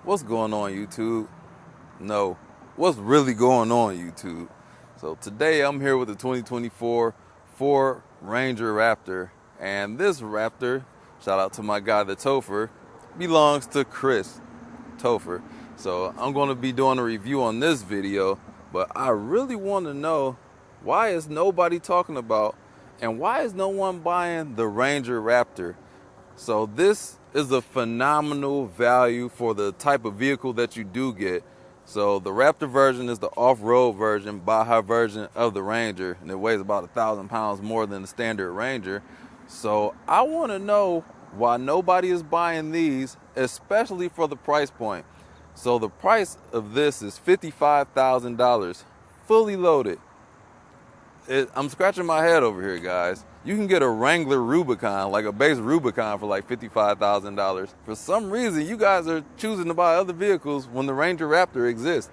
What's going on, YouTube? No, what's really going on, YouTube? So today I'm here with the 2024 Ford Ranger Raptor, and this Raptor, shout out to my guy the Topher, belongs to Chris Topher. So I'm going to be doing a review on this video, but I really want to know, why is nobody talking about and why is no one buying the Ranger Raptor? So this is a phenomenal value for the type of vehicle that you do get. So the Raptor version is the off-road version, Baja version of the Ranger, and it weighs about 1,000 pounds more than the standard Ranger. So I want to know why nobody is buying these, especially for the price point. So the price of this is $55,000, fully loaded. I'm scratching my head over here, guys. You can get a Wrangler Rubicon, like a base Rubicon, for like $55,000. For some reason, you guys are choosing to buy other vehicles when the Ranger Raptor exists.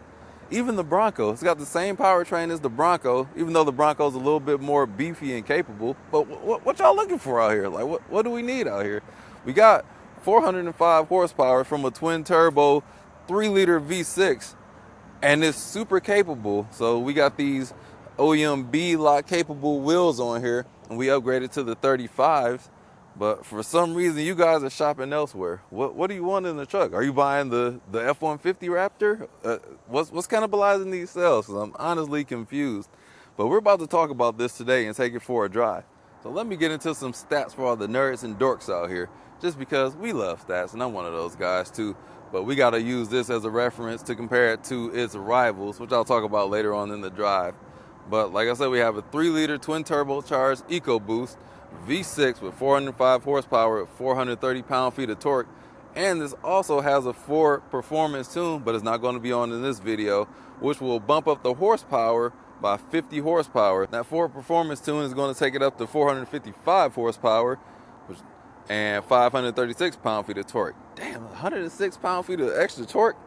Even the Bronco, it's got the same powertrain as the Bronco, even though the Bronco's a little bit more beefy and capable. But what y'all looking for out here? Like, what do we need out here? We got 405 horsepower from a twin turbo 3-liter V6, and it's super capable. So we got these OEM B-lock capable wheels on here, and we upgraded to the 35s. But for some reason, you guys are shopping elsewhere. What do you want in the truck? Are you buying the F-150 Raptor? What's cannibalizing these sales? Because I'm honestly confused. But we're about to talk about this today and take it for a drive. So let me get into some stats for all the nerds and dorks out here, just because we love stats, and I'm one of those guys too. But we got to use this as a reference to compare it to its rivals, which I'll talk about later on in the drive. But like I said, we have a 3-liter twin turbocharged EcoBoost V6 with 405 horsepower at 430 pound-feet of torque. And this also has a Ford performance tune, but it's not going to be on in this video, which will bump up the horsepower by 50 horsepower. That Ford performance tune is going to take it up to 455 horsepower and 536 pound-feet of torque. Damn, 106 pound-feet of extra torque.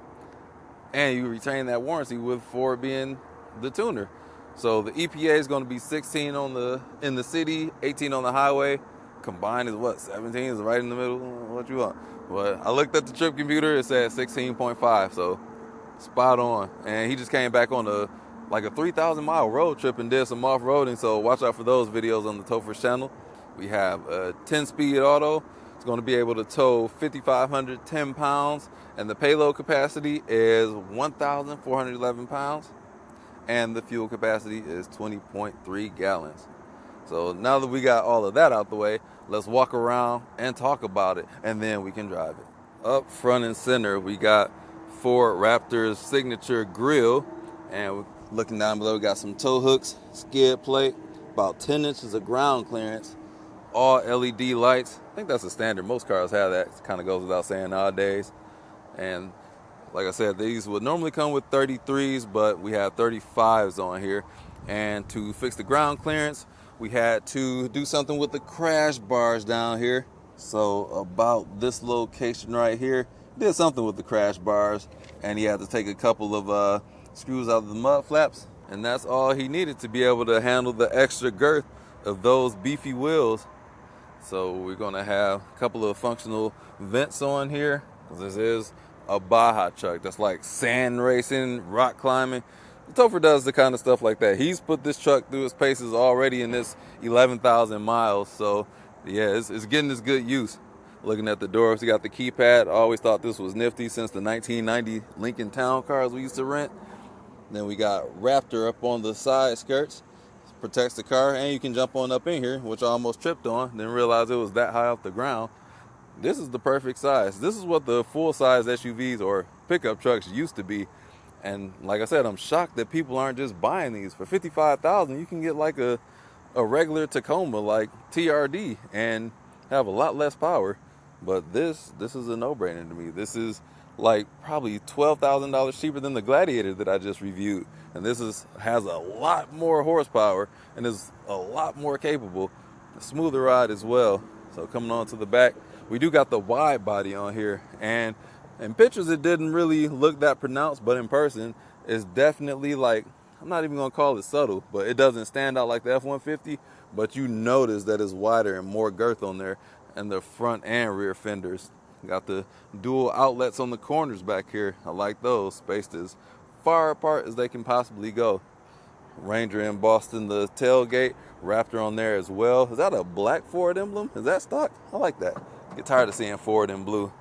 And you retain that warranty with Ford being the tuner. So the EPA is going to be 16 in the city, 18 on the highway. Combined is what, 17? Is right in the middle? What you want? But I looked at the trip computer, it said 16.5, so spot on. And he just came back on a 3,000-mile road trip and did some off-roading, so watch out for those videos on the Topher's channel. We have a 10-speed auto. It's going to be able to tow 5,510 pounds, and the payload capacity is 1,411 pounds. And the fuel capacity is 20.3 gallons. So now that we got all of that out the way, let's walk around and talk about it, and then we can drive it. Up front and center, we got Ford Raptor's signature grille, and looking down below, we got some tow hooks, skid plate, about 10 inches of ground clearance, all LED lights. I think that's a standard. Most cars have that. It kind of goes without saying nowadays. And like I said, these would normally come with 33s, but we have 35s on here. And to fix the ground clearance, we had to do something with the crash bars down here. So about this location right here, did something with the crash bars, and he had to take a couple of screws out of the mud flaps, and that's all he needed to be able to handle the extra girth of those beefy wheels. So we're gonna have a couple of functional vents on here, because this is a Baja truck. That's like sand racing, rock climbing. Topher does the kind of stuff like that. He's put this truck through its paces already in this 11,000 miles. So yeah, it's getting this good use. Looking at the doors, we got the keypad. I always thought this was nifty since the 1990 Lincoln Town cars we used to rent. Then we got Raptor up on the side skirts. Protects the car, and you can jump on up in here, which I almost tripped on. Didn't realize it was that high off the ground. This is the perfect size. This is what the full-size SUVs or pickup trucks used to be. And like I said, I'm shocked that people aren't just buying these. For $55,000, you can get like a regular Tacoma, like TRD, and have a lot less power. But this is a no-brainer to me. This is like probably $12,000 cheaper than the Gladiator that I just reviewed. And this has a lot more horsepower and is a lot more capable. A smoother ride as well. So coming on to the back, we do got the wide body on here, and in pictures it didn't really look that pronounced, but in person it's definitely, like, I'm not even gonna call it subtle, but it doesn't stand out like the F-150, but you notice that it's wider and more girth on there, and the front and rear fenders Got the dual outlets on the corners back here. I like those, spaced as far apart as they can possibly go. Ranger embossed in the tailgate, Raptor on there as well. Is that a black Ford emblem? Is that stock? I like that. Get tired of seeing Ford in blue.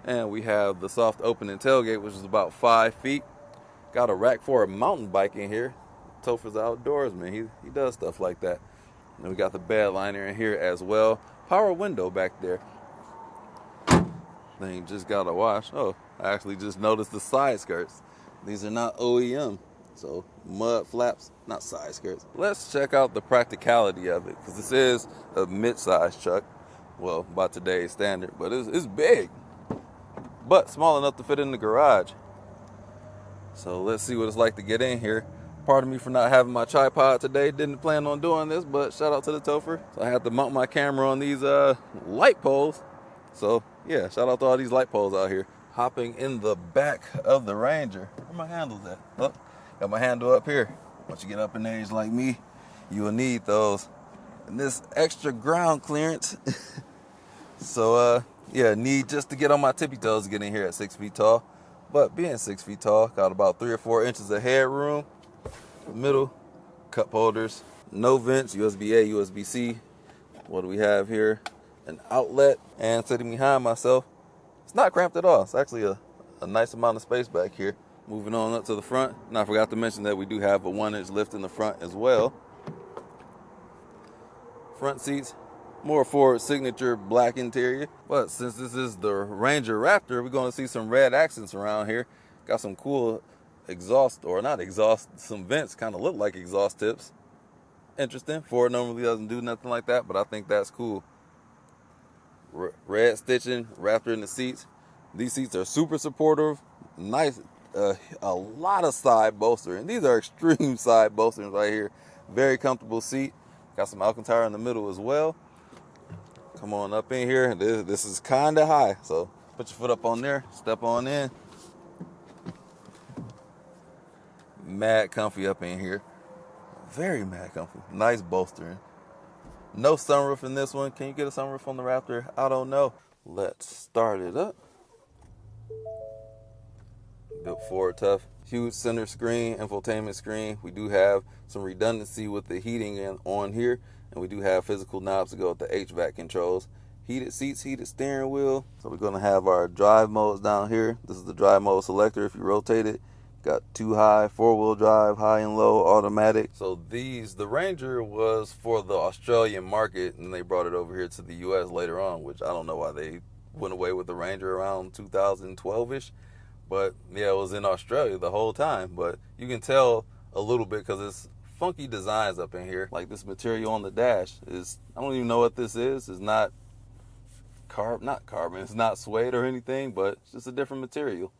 And we have the soft opening tailgate, which is about 5 feet. Got a rack for a mountain bike in here. Topher's outdoorsman. He does stuff like that. And we got the bed liner in here as well. Power window back there. Thing just got a wash. Oh, I actually just noticed the side skirts. These are not OEM. So mud flaps, not side skirts. Let's check out the practicality of it, because this is a mid-size truck. Well, by today's standard, but it's big, but small enough to fit in the garage. So let's see what it's like to get in here. Pardon me for not having my tripod today. Didn't plan on doing this, but shout out to the Topher. So I had to mount my camera on these light poles. So yeah, shout out to all these light poles out here. Hopping in the back of the Ranger. Where my handles at? Oh, got my handle up here. Once you get up in age like me, you will need those. And this extra ground clearance. So yeah, need just to get on my tippy toes to get in here at 6 feet tall. But being 6 feet tall, got about 3 or 4 inches of headroom. Middle, cup holders, no vents, USB-A, USB-C. What do we have here? An outlet. And sitting behind myself, it's not cramped at all. It's actually a nice amount of space back here. Moving on up to the front. Now I forgot to mention that we do have a 1-inch lift in the front as well. Front seats, more Ford signature black interior. But since this is the Ranger Raptor, we're going to see some red accents around here. Got some cool exhaust, or not exhaust, some vents kind of look like exhaust tips. Interesting. Ford normally doesn't do nothing like that, but I think that's cool. Red stitching, Raptor in the seats. These seats are super supportive. Nice, a lot of side bolster, and these are extreme side bolsters right here. Very comfortable seat. Got some Alcantara in the middle as well. Come on up in here. This is kind of high, so put your foot up on there, step on in. Mad comfy up in here. Very mad comfy. Nice bolstering. No sunroof in this one. Can you get a sunroof on the Raptor? I don't know. Let's start it up. Built Ford tough. Huge center screen, infotainment screen. We do have some redundancy with the heating on here. And we do have physical knobs to go with the HVAC controls. Heated seats, heated steering wheel. So we're going to have our drive modes down here. This is the drive mode selector. If you rotate it, got 2 high, 4-wheel drive, high and low, automatic. So the Ranger was for the Australian market, and they brought it over here to the US later on, which I don't know why they went away with the Ranger around 2012-ish. But yeah, it was in Australia the whole time. But you can tell a little bit because it's funky designs up in here. Like this material on the dash is, I don't even know what this is. It's not carbon, it's not suede or anything, but it's just a different material.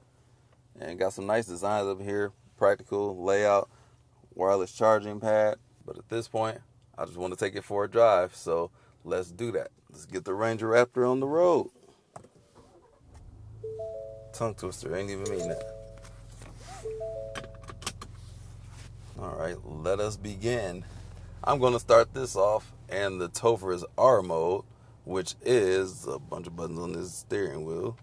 And got some nice designs up here, practical layout, wireless charging pad. But at this point, I just want to take it for a drive, so let's do that. Let's get the Ranger Raptor on the road. Tongue twister, ain't even mean that. All right, let us begin. I'm going to start this off in the Topher's R mode, which is a bunch of buttons on this steering wheel.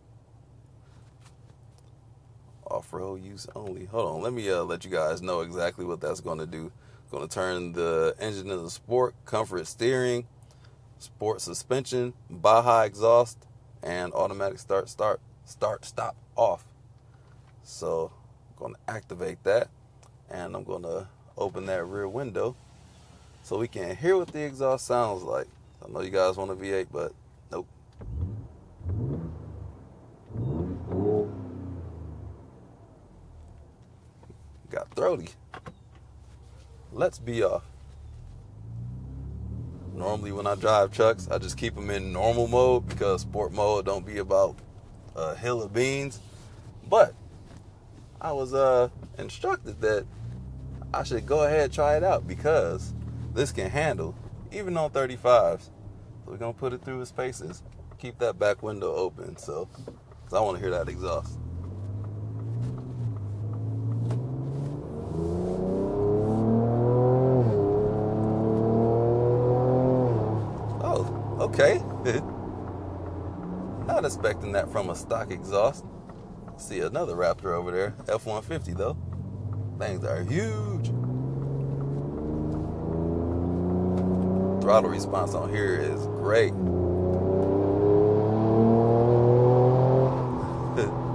Off-road use only. Hold on, let me let you guys know exactly what that's going to do. Going to turn the engine into sport, comfort steering, sport suspension, Baja exhaust, and automatic start, stop, off. So I'm going to activate that, and I'm going to open that rear window so we can hear what the exhaust sounds like. I know you guys want a V8, but nope. Got throaty. Let's be off. Normally when I drive trucks, I just keep them in normal mode because sport mode don't be about a hill of beans. But I was instructed that I should go ahead and try it out because this can handle even on 35s. So we're gonna put it through its paces. Keep that back window open, so 'cause I want to hear that exhaust. Okay. Not Not expecting that from a stock exhaust. See another Raptor over there, F-150 though. Things are huge. Throttle response on here is great.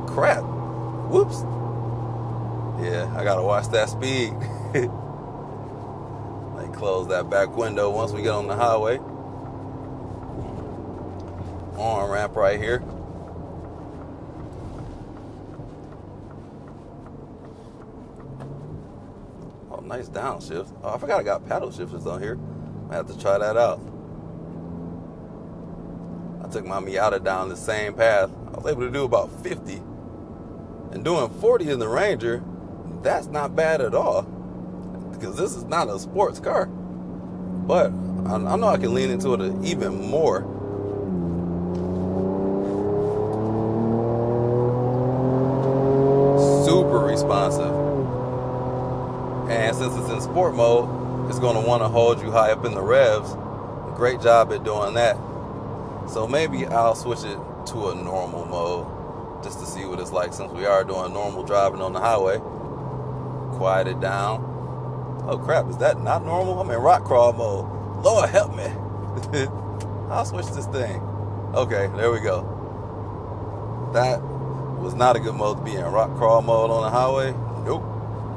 Crap. Whoops. Yeah, I gotta watch that speed. Like close that back window once we get on the highway. On ramp right here. Oh, nice downshift. Oh, I forgot I got paddle shifters on here. I have to try that out. I took my Miata down the same path. I was able to do about 50. And doing 40 in the Ranger, that's not bad at all. Because this is not a sports car. But I know I can lean into it even more. Super responsive. And since it's in sport mode, it's going to want to hold you high up in the revs. Great job at doing that. So maybe I'll switch it to a normal mode just to see what it's like since we are doing normal driving on the highway. Quiet it down. Oh crap, is that not normal? I'm in rock crawl mode. Lord help me. I'll switch this thing. Okay, there we go. That was not a good mode to be in. Rock crawl mode on the highway? Nope.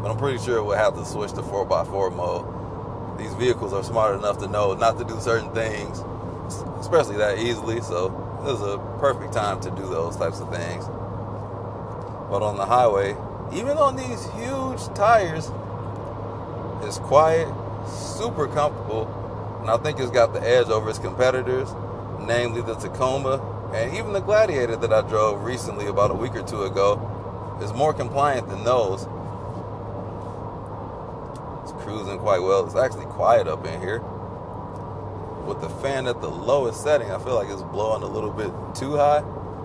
But I'm pretty sure we'll have to switch to 4x4 mode. These vehicles are smart enough to know not to do certain things, especially that easily, so this is a perfect time to do those types of things. But on the highway, even on these huge tires, it's quiet, super comfortable, and I think it's got the edge over its competitors, namely the Tacoma, and even the Gladiator that I drove recently about a week or two ago is more compliant than those. It's cruising quite well. It's actually quiet up in here. With the fan at the lowest setting, I feel like it's blowing a little bit too high,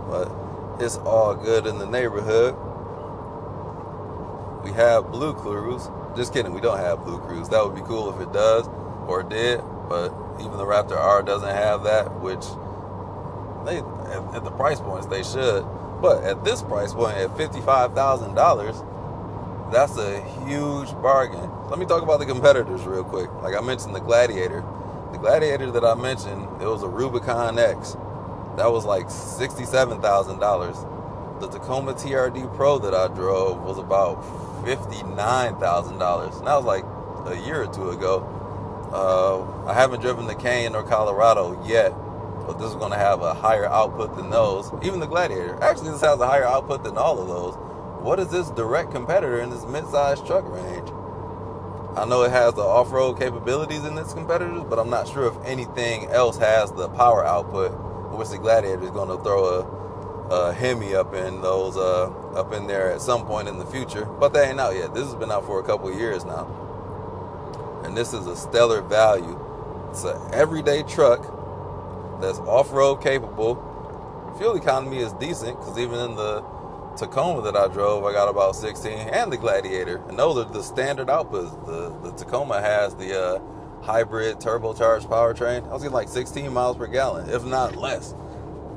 but it's all good in the neighborhood. We have Blue Cruise. Just kidding, we don't have Blue Cruise. That would be cool if it does, or it did, but even the Raptor R doesn't have that, which they, at the price points they should. But at this price point, at $55,000, that's a huge bargain. Let me talk about the competitors real quick. Like I mentioned, the Gladiator. The Gladiator that I mentioned, it was a Rubicon X. That was like $67,000. The Tacoma TRD Pro that I drove was about $59,000. And that was like a year or two ago. I haven't driven the Cane or Colorado yet, but this is going to have a higher output than those. Even the Gladiator. Actually, this has a higher output than all of those. What is this direct competitor in this mid-sized truck range? I know it has the off-road capabilities in its competitors, but I'm not sure if anything else has the power output, which the Gladiator is going to throw a Hemi up in those up in there at some point in the future. But they ain't out yet. This has been out for a couple of years now, and this is a stellar value. It's an everyday truck that's off-road capable. Fuel economy is decent because even in the Tacoma that I drove, I got about 16, and the Gladiator, and those are the standard outputs. The Tacoma has the hybrid turbocharged powertrain. I was getting like 16 miles per gallon, if not less,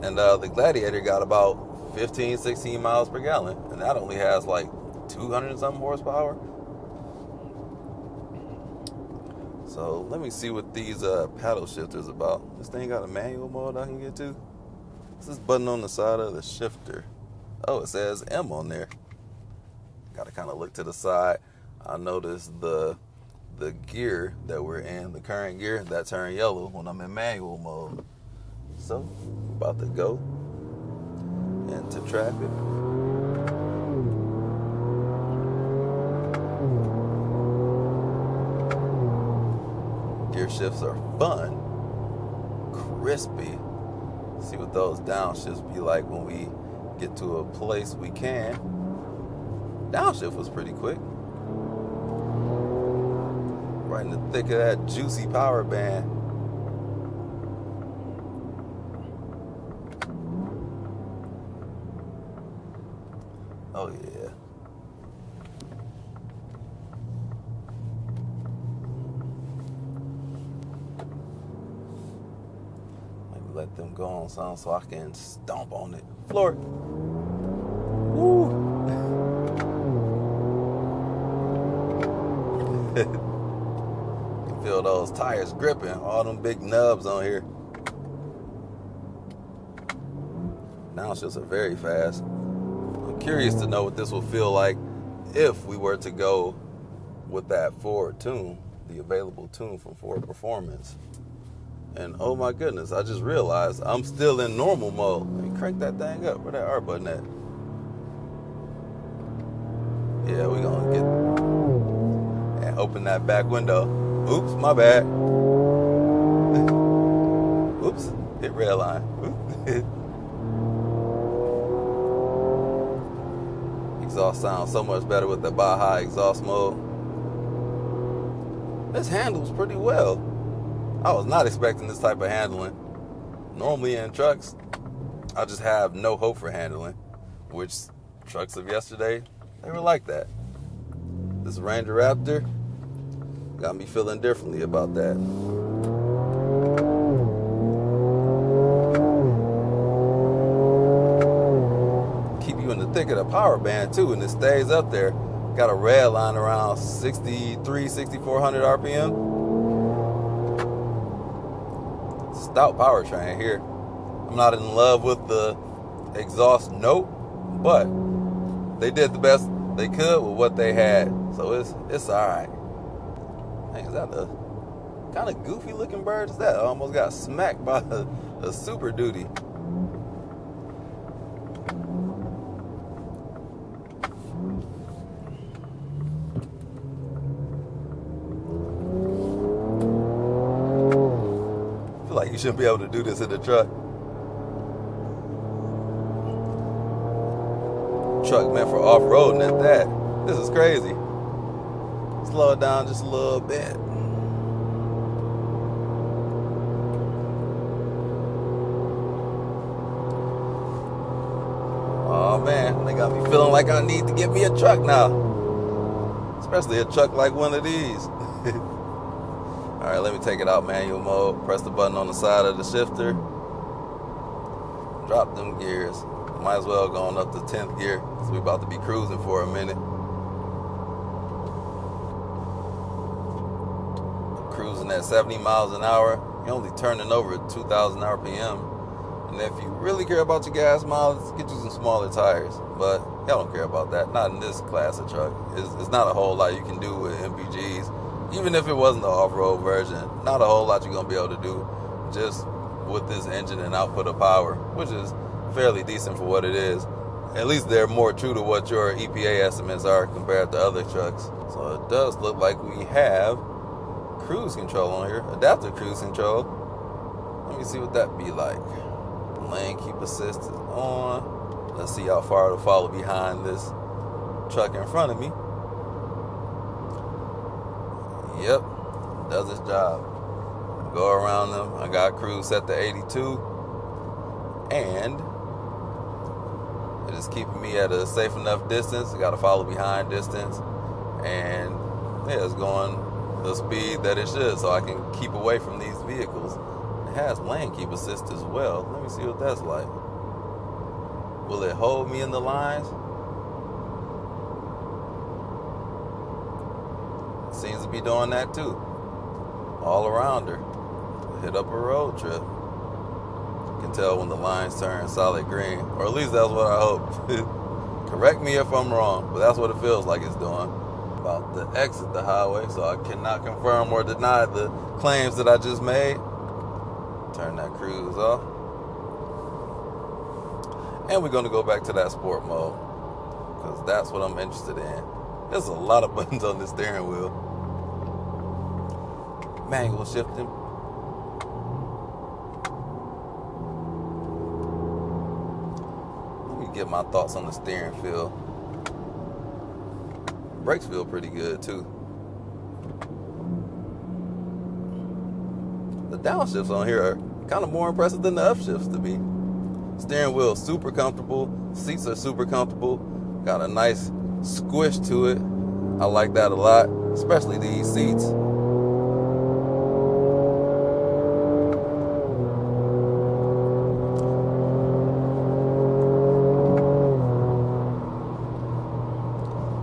and the Gladiator got about 15, 16 miles per gallon, and that only has like 200 and something horsepower. So let me see what these paddle shifters about. This thing got a manual mode I can get to. What's this button on the side of the shifter? Oh, it says M on there. Got to kind of look to the side. I noticed the gear that we're in, the current gear, that turned yellow when I'm in manual mode. So, about to go into traffic. Gear shifts are fun, crispy. See what those downshifts be like when we get to a place we can. Downshift was pretty quick. Right in the thick of that juicy power band. Oh yeah. let them go on some so I can stomp on it. Floor it. Woo! Can feel those tires gripping, all them big nubs on here. Downshifts are very fast. I'm curious to know what this will feel like if we were to go with that Ford tune, the available tune from Ford Performance. And oh my goodness, I just realized I'm still in normal mode. Let me crank that thing up. Where that R button at? Yeah, we're gonna get and open that back window. Oops, my bad. Oops, hit red line. Exhaust sounds so much better with the Baja exhaust mode. This handles pretty well. I was not expecting this type of handling. Normally in trucks, I just have no hope for handling, which trucks of yesterday, they were like that. This Ranger Raptor got me feeling differently about that. Keep you in the thick of the power band too, and it stays up there. Got a red line around 6,400 RPM. Stout powertrain here. I'm not in love with the exhaust note, but they did the best they could with what they had, so it's all right. Hey, is that a kind of goofy looking bird? Is that? I almost got smacked by a Super Duty. Like you shouldn't be able to do this in the truck. Truck meant for off-roading at that. This is crazy. Slow it down just a little bit. Oh man, they got me feeling like I need to get me a truck now. Especially a truck like one of these. All right, let me take it out manual mode. Press the button on the side of the shifter. Drop them gears. Might as well go on up to 10th gear because we're about to be cruising for a minute. Cruising at 70 miles an hour. You're only turning over 2,000 RPM. And if you really care about your gas mileage, get you some smaller tires. But y'all don't care about that. Not in this class of truck. It's not a whole lot you can do with MPGs. Even if it wasn't the off-road version, not a whole lot you're going to be able to do just with this engine and output of power, which is fairly decent for what it is. At least they're more true to what your EPA estimates are compared to other trucks. So it does look like we have cruise control on here, adaptive cruise control. Let me see what that be like. Lane keep assist is on. Let's see how far it'll follow behind this truck in front of me. Yep, does its job. Go around them. I got cruise set to 82, and it is keeping me at a safe enough distance. I got to follow behind distance, and yeah, it's going the speed that it should, so I can keep away from these vehicles. It has lane keep assist as well. Let me see what that's like. Will it hold me in the lines? Seems to be doing that too. All around her. Hit up a road trip. You can tell when the lines turn solid green, or at least that's what I hope. Correct me if I'm wrong, but that's what it feels like it's doing. About to exit the highway, so I cannot confirm or deny the claims that I just made. Turn that cruise off. And we're going to go back to that sport mode, because that's what I'm interested in. There's a lot of buttons on the steering wheel. Manual shifting. Let me get my thoughts on the steering feel. Brakes feel pretty good too. The downshifts on here are kind of more impressive than the upshifts to me. Steering wheel is super comfortable. Seats are super comfortable. Got a nice squish to it. I like that a lot, especially these seats.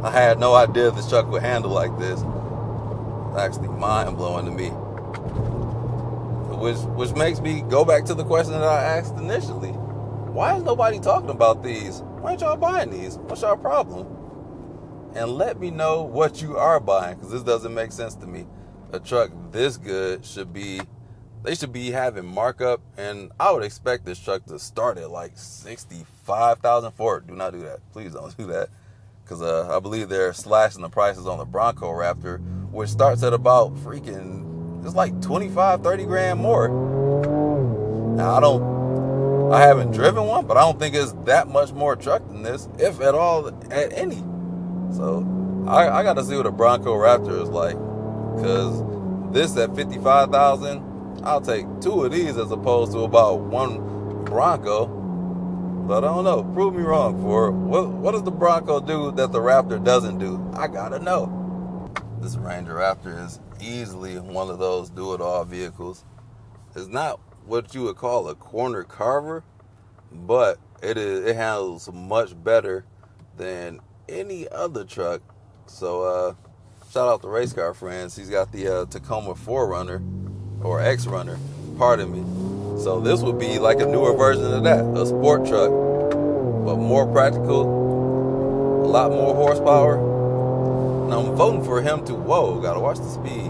I had no idea this truck would handle like this. It's actually mind-blowing to me. Which makes me go back to the question that I asked initially. Why is nobody talking about these? Why ain't y'all buying these? What's y'all problem? And let me know what you are buying, because this doesn't make sense to me. A truck this good they should be having markup, and I would expect this truck to start at like $65,000 for it. Do not do that. Please don't do that. Because I believe they're slashing the prices on the Bronco Raptor, which starts at about it's like 25, 30 grand more. Now, I haven't driven one, but I don't think it's that much more truck than this, if at all, at any. So I got to see what a Bronco Raptor is like, because this at $55,000, I'll take two of these as opposed to about one Bronco. But I don't know. Prove me wrong. What does the Bronco do that the Raptor doesn't do? I gotta know. This Ranger Raptor is easily one of those do-it-all vehicles. It's not what you would call a corner carver, but it handles much better than any other truck. So shout out to Race Car Friends. He's got the Tacoma 4Runner, or X-Runner, pardon me. So this would be like a newer version of that, a sport truck, but more practical, a lot more horsepower. And I'm voting for him to, gotta watch the speed.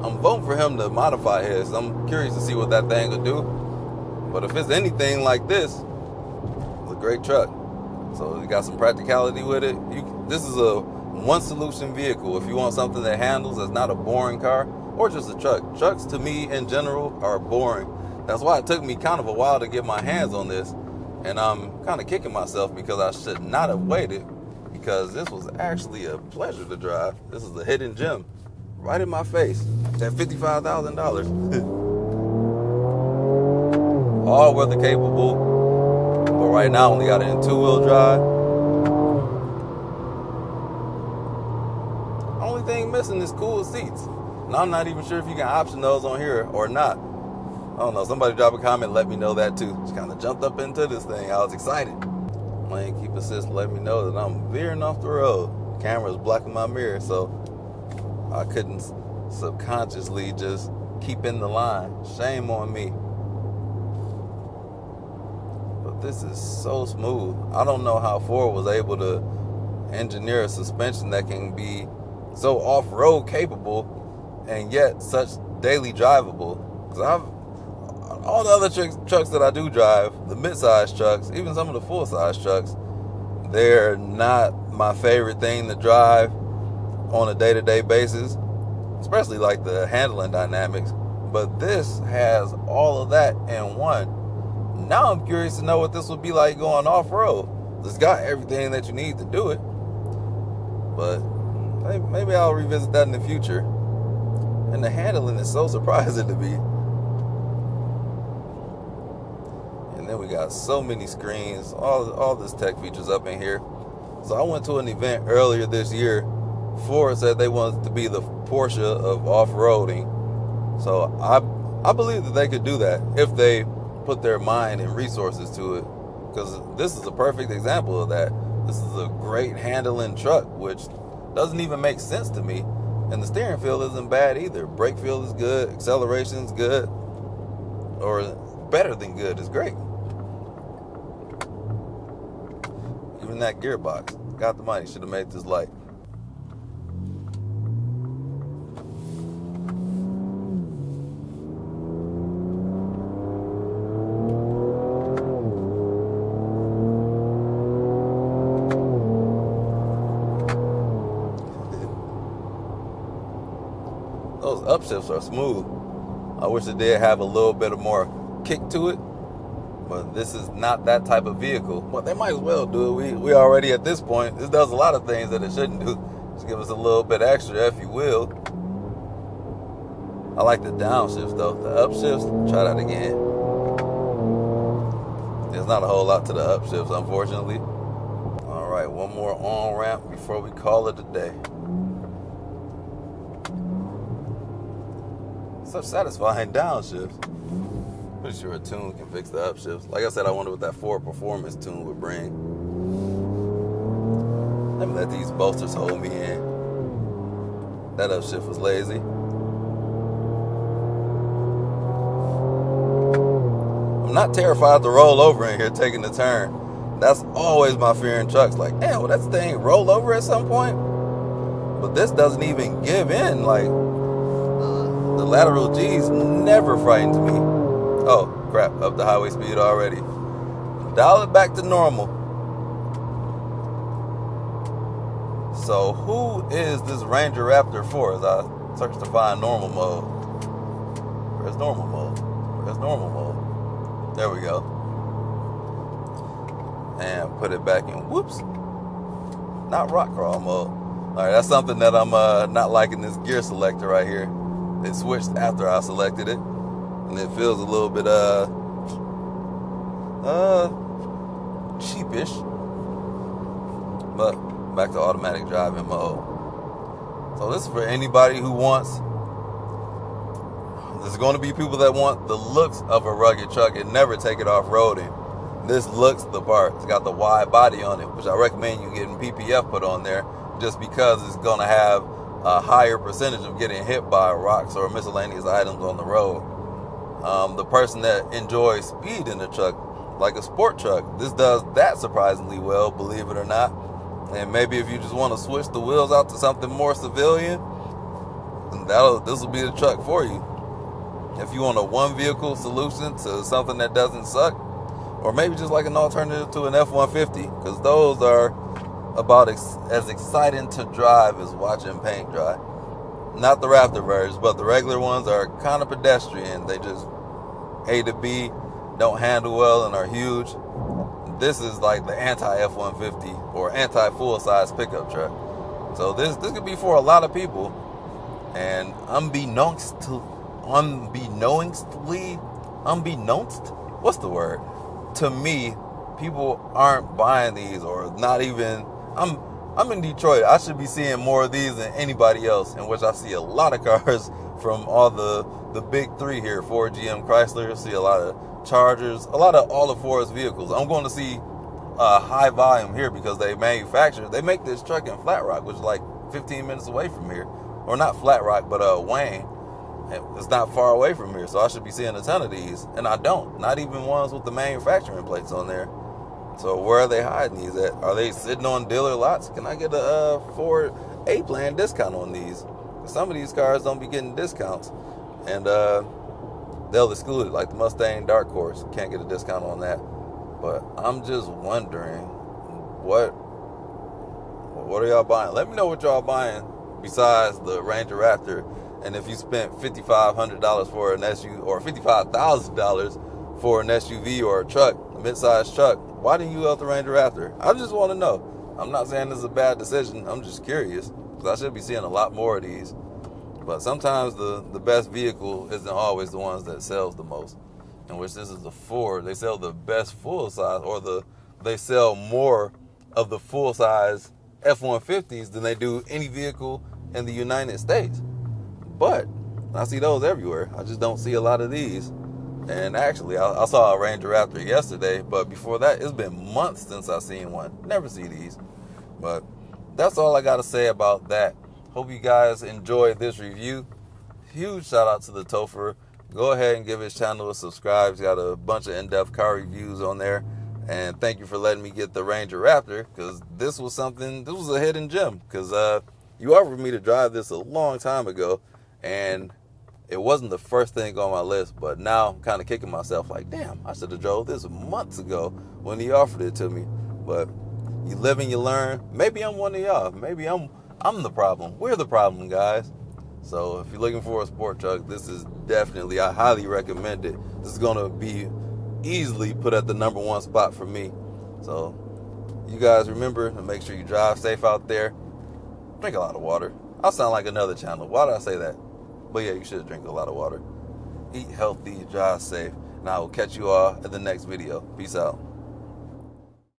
I'm voting for him to modify his. I'm curious to see what that thing will do. But if it's anything like this, it's a great truck. So you got some practicality with it. This is a one solution vehicle. If you want something that handles, that's not a boring car, or just a truck. Trucks to me in general are boring. That's why it took me kind of a while to get my hands on this. And I'm kind of kicking myself because I should not have waited, because this was actually a pleasure to drive. This is a hidden gem right in my face at $55,000. All weather capable, but right now I only got it in 2-wheel drive. Only thing missing is cool seats. And I'm not even sure if you can option those on here or not. I don't know. Somebody drop a comment, let me know that too. Just kind of jumped up into this thing. I was excited. Lane keep assist, let me know that I'm veering off the road. The camera's blocking my mirror, so I couldn't subconsciously just keep in the line. Shame on me. But this is so smooth. I don't know how Ford was able to engineer a suspension that can be so off-road capable and yet such daily drivable. Because all the other trucks that I do drive, the mid-size trucks, even some of the full-size trucks, they're not my favorite thing to drive on a day-to-day basis, especially like the handling dynamics. But this has all of that in one. Now I'm curious to know what this would be like going off-road. It's got everything that you need to do it, but maybe I'll revisit that in the future. And the handling is so surprising to me. And then we got so many screens, all this tech features up in here. So I went to an event earlier this year. Ford said they wanted to be the Porsche of off-roading. So I believe that they could do that if they put their mind and resources to it. Because this is a perfect example of that. This is a great handling truck, which doesn't even make sense to me. And the steering feel isn't bad either. Brake feel is good. Acceleration's good. Or better than good. It's great. Even that gearbox. Got the money. Should have made this light. Those upshifts are smooth. I wish it did have a little bit of more kick to it, but this is not that type of vehicle. But they might as well do it. We already at this point. This does a lot of things that it shouldn't do. Just give us a little bit extra, if you will. I like the downshifts though. The upshifts, try that again. There's not a whole lot to the upshifts, unfortunately. All right, one more on ramp before we call it a day. Such satisfying downshifts. Pretty sure a tune can fix the upshifts. Like I said, I wonder what that Ford Performance tune would bring. Let me let these bolsters hold me in. That upshift was lazy. I'm not terrified to roll over in here taking the turn. That's always my fear in trucks. Like, damn, will that thing roll over at some point? But this doesn't even give in. Like, the lateral G's never frightens me. Oh, crap, up the highway speed already. Dial it back to normal. So who is this Ranger Raptor for as I search to find normal mode? Where's normal mode? Where's normal mode? There we go. And put it back in, whoops, not rock crawl mode. All right, that's something that I'm not liking, this gear selector right here. It switched after I selected it, and it feels a little bit cheapish. But back to automatic driving mode. So this is for anybody who wants. There's going to be people that want the looks of a rugged truck and never take it off-roading. This looks the part. It's got the wide body on it, which I recommend you getting PPF put on there, just because it's going to have a higher percentage of getting hit by rocks or miscellaneous items on the road. The person that enjoys speed in the truck, like a sport truck, this does that surprisingly well, believe it or not. And maybe if you just want to switch the wheels out to something more civilian, this will be the truck for you. If you want a one vehicle solution to something that doesn't suck, or maybe just like an alternative to an F-150, because those are about as exciting to drive as watching paint dry. Not the Raptor versions, but the regular ones are kind of pedestrian. They just A to B, don't handle well, and are huge. This is like the anti-F-150 or anti-full-size pickup truck. So this could be for a lot of people. And unbeknownst, what's the word? To me, people aren't buying these, or not even. I'm in Detroit. I should be seeing more of these than anybody else, in which I see a lot of cars from all the big three here. Ford, GM, Chrysler. See a lot of Chargers, a lot of all the Ford's vehicles. I'm going to see high volume here because they make this truck in Flat Rock, which is like 15 minutes away from here. Or not Flat Rock, but Wayne. It's not far away from here, so I should be seeing a ton of these. And I don't. Not even ones with the manufacturing plates on there. So where are they hiding these at? Are they sitting on dealer lots? Can I get a Ford A-Plan discount on these? Some of these cars don't be getting discounts. And they'll exclude it, like the Mustang Dark Horse. Can't get a discount on that. But I'm just wondering, what are y'all buying? Let me know what y'all buying besides the Ranger Raptor. And if you spent $5,500 for an SUV, or $55,000 for an SUV or a truck, a mid-sized truck, why didn't you go with the Ranger Raptor? I just want to know. I'm not saying this is a bad decision. I'm just curious, because I should be seeing a lot more of these. But sometimes the best vehicle isn't always the ones that sells the most. In which this is a Ford. They sell the best full size, or they sell more of the full size F-150s than they do any vehicle in the United States. But I see those everywhere. I just don't see a lot of these. And actually, I saw a Ranger Raptor yesterday, but before that, it's been months since I seen one. Never see these. But that's all I got to say about that. Hope you guys enjoyed this review. Huge shout out to the Topher. Go ahead and give his channel a subscribe. He's got a bunch of in-depth car reviews on there. And thank you for letting me get the Ranger Raptor, because this was a hidden gem. Because you offered me to drive this a long time ago, and it wasn't the first thing on my list. But now I'm kind of kicking myself like, damn, I should have drove this months ago when he offered it to me. But you live and you learn. Maybe I'm one of y'all. Maybe I'm the problem. We're the problem, guys. So if you're looking for a sport truck, this is definitely, I highly recommend it. This is going to be easily put at the #1 spot for me. So you guys remember to make sure you drive safe out there. Drink a lot of water. I'll sound like another channel. Why did I say that? But yeah, you should drink a lot of water. Eat healthy, drive safe. And I will catch you all at the next video. Peace out.